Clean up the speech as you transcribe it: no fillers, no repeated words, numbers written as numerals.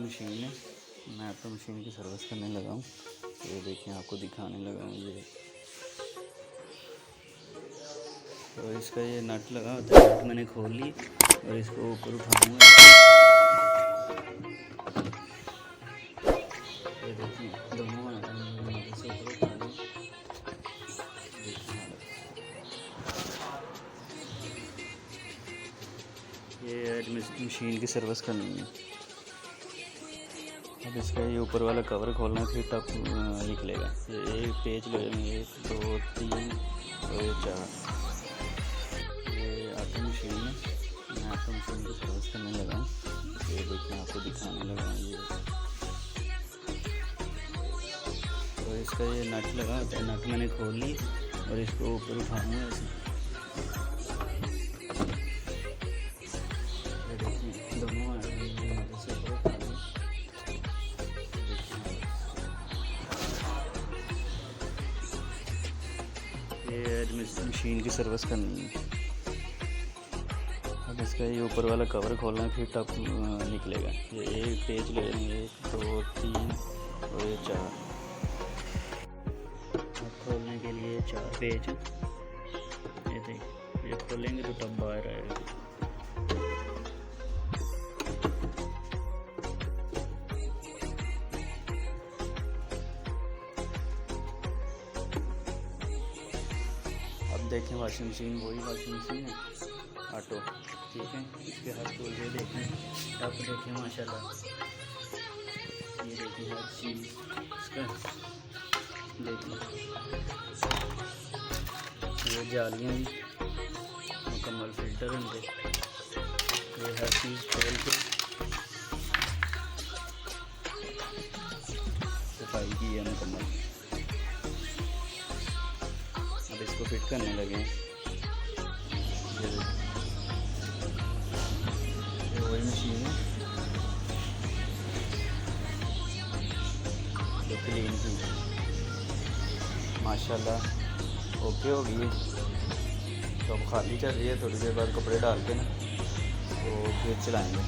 Machine है। मैं तो मशीन की सर्विस करने लगा हूँ। ये देखिए आपको दिखाने लगा हूँ ये। तो इसका ये नट लगा होता है, नट मैंने खोल ली और इसको ऊपर उठाऊँगा। ये देखिए दोनों मदद से ऊपर उठा लूँ। ये मशीन की सर्विस करनी है। अब इसका ये ऊपर वाला कवर खोलना, फिर टप निकलेगा। ये एक पेज लगेंगे, 1 2 3 और ये 4। ये ऑटो मशीन है। मैं ऑटो मशीन की सर्विस करने लगा हूँ। ये देखिए आपको दिखाने लगा हूँ ये। तो इसका ये नट लगा होता है, नट मैंने खोल ली और इसको ऊपर उठाऊँगा ऐसे। ये देखिए दोनों मदद से ऊपर उठा लूँ। ये मशीन की सर्विस करनी है। अब इसका ये ऊपर वाला कवर खोलना, फिर टप निकलेगा। ये एक पेज लगेंगे, 1 2 3 और ये 4। अब खोलने के लिए 4 पेज। ये देखिए, ये खोलेंगे तो टप बाहर आएगा। अब देखें वॉशिंग मशीन, वही वॉशिंग मशीन है ऑटो, ठीक है। इसके हर टूल ये देखें, अब देखें माशाल्लाह, ये देखें हर चीज़ इसका देखें। ये जालियाँ भी मुकम्मल फिल्टर होंगे। ये हर चीज़ खोल के सफाई की है मुकम्मल। अब इसको फिट करने लगे। ये वही मशीन है जो क्लीन की माशाल्लाह ओके हो गई है। तो अब खाली चल रही है, थोड़ी देर बाद कपड़े डाल के ना तो फिर चलाएँगे।